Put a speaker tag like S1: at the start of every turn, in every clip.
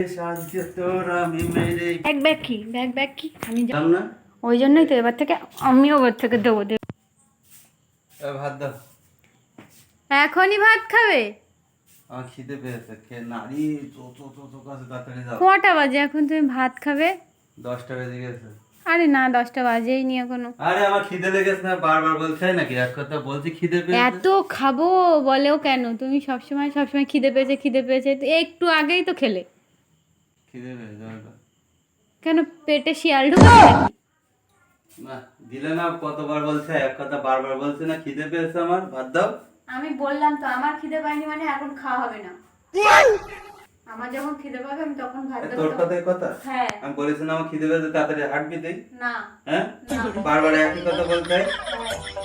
S1: আমি না ওই জন্যই তো এবার থেকে আমিও ওর থেকে দেবো
S2: ভাত দাও।
S1: এখনই ভাত খাবে?
S2: আমার খিদে পেয়েছে, নারী তাড়াতাড়ি যাও।
S1: কটা বাজে এখন তুমি ভাত খাবে?
S2: 10টা বেজে গেছে।
S1: আরে না, 10টা বাজেই নি এখনো।
S2: আরে আমার খিদে লেগেছে না, বারবার বলছে নাকি এক কথা বলছি খিদে পেয়েছে।
S1: এত খাবো বলেও কেন তুমি? সবসময় খিদে পেয়েছে খিদে পেয়েছে, তো একটু আগেই তো খেলে।
S2: খিদে পেয়েছে
S1: কেন পেটে শিয়াল ঢুকেছে নাকি?
S2: না দিলে না, কতবার বলছে এক কথা বারবার বলছে না খিদে পেয়েছে আমার, ভাত দাও।
S1: আমি বললাম তো আমার খিদে পায়নি মানে এখন খাওয়া হবে না। আমার যখন খিদে পাবে আমি তখন ভাত দেব।
S2: তোর কথাই কথা?
S1: হ্যাঁ।
S2: আমি বলেছি না আমার খিদে পেয়েছে তাড়াতাড়ি হাঁটবি তুই?
S1: না।
S2: হ্যাঁ বারবার একই কথা বলতে হয়।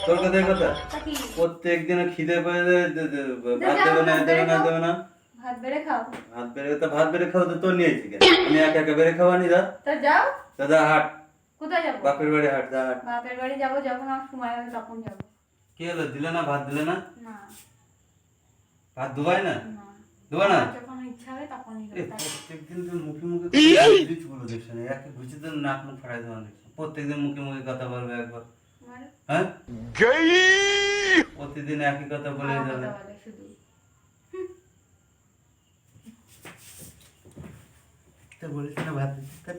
S2: তোর কথাই কথা? প্রত্যেক দিন খিদে পেয়েছে ভাত দেবে না দেবে না দেবে না।
S1: ভাত বেড়ে খাও।
S2: ভাত বেড়ে খাও তো তোর নিয়েছি কেন? আমি একা একা বেড়ে খাওয়ানি যা।
S1: তা যাও।
S2: দাদা হাট।
S1: কোথায় যাবো?
S2: বাপের বাড়ি হাট, যা হাট।
S1: বাপের বাড়ি যাবো যখন আমার সময় হবে তখন যাবো।
S2: কি হলো, দিলে না ভাত? দিলে না?
S1: না।
S2: ভাত দুবাই না? দুবা না?
S1: যখন ইচ্ছা হবে তখনই
S2: এই
S1: দেবো।
S2: প্রত্যেকদিন তুই মুখে মুখে কিছু বলে দেখছ না, একে বুঝে তো নাক মুখ ফাড়াই দেওয়া দেখছ। প্রত্যেকদিন মুখে মুখে কথা বলবে একবার, হ্যাঁ? প্রতিদিন একই কথা বলে যাবে। তো বলিস না ভাত দিতে।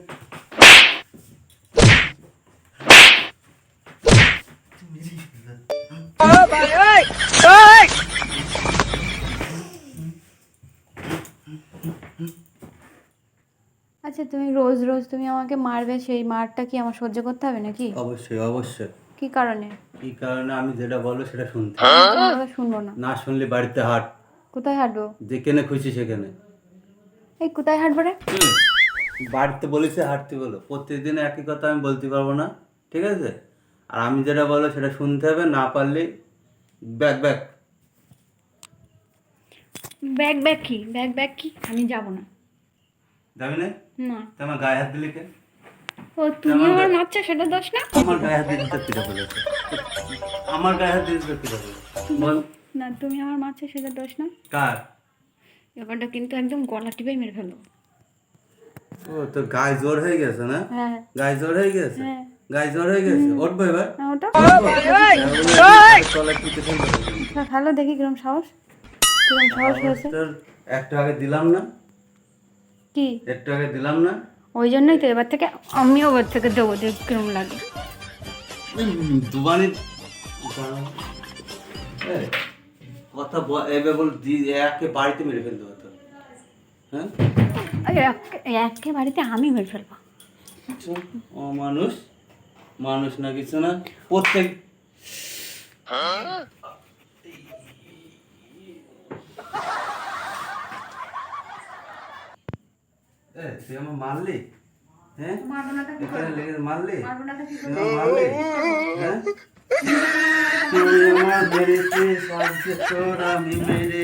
S1: আচ্ছা তুমি রোজ রোজ তুমি আমাকে মারবে, সেই মারটা কি আমার সহ্য করতে হবে নাকি?
S2: অবশ্যই অবশ্যই।
S1: কি কারণে?
S2: কি কারণে? আমি যেটা বলবো সেটা শুনতে
S1: তোমার কথা শুনবো না।
S2: না শুনলে বাড়িতে হাট।
S1: কোথায় হাঁটবো?
S2: যেখানে খুশি সেখানে।
S1: এই কোথায় হাঁটবো রে?
S2: বাড়িতে বলেছে হাঁটতে বলো, প্রত্যেকদিন একই কথা আমি বলতে পারবো না, ঠিক আছে? আর আমি যেটা বলো সেটা শুনতে হবে, না পারলে ব্যাক ব্যাক।
S1: ব্যাগ কি? ব্যাগ কি? আমি যাবো না।
S2: যাবি না?
S1: না।
S2: তো আমার গায়ে হাত দিলি কে?
S1: ও তুমি আমার মারছো সেটা দোষ না?
S2: আমার গায়ে হাত দিতে তো কিটা বলেছে? আমার গায়ে হাত দিতে তো কিটা বলেছে? বল
S1: না, তুমি আমার মারছো সেটা দোষ না।
S2: কার?
S1: ব্যাপারটা কিন্তু একদম গলা টিপে মেরে ফেলবো।
S2: ও তোর গায়ে জোর হয়ে গেছে না?
S1: হ্যাঁ।
S2: গায়ে জোর হয়ে গেছে?
S1: হ্যাঁ।
S2: গায়ে জোর হয়ে গেছে, উঠবো এবার?
S1: হ্যাঁ, ওটা
S2: তলায় পিঠে ফেলতে হবে।
S1: হ্যালো, দেখি কিরম সাহস হয়েছে।
S2: তোর একটু আগে দিলাম না?
S1: কি
S2: একটু আগে দিলাম না?
S1: ওই জন্যই তো এবার থেকে আমিও ওর থেকে দেবো, দেখ কিরম লাগে।
S2: দুবানি কথা এবার বল, একে বাড়িতে মেরে ফেলতে হতো, হ্যাঁ?
S1: একে বাড়িতে আমি মেরে ফেলবো।
S2: ও মানুষ মানুষ না কিছু না, প্রত্যেক তুই আমার মারলি, হ্যাঁ? এখানে লেগে মারলি, মারলি, হ্যাঁ? তুই আমার মেরেছিস, আজকে তোর আমি মেরে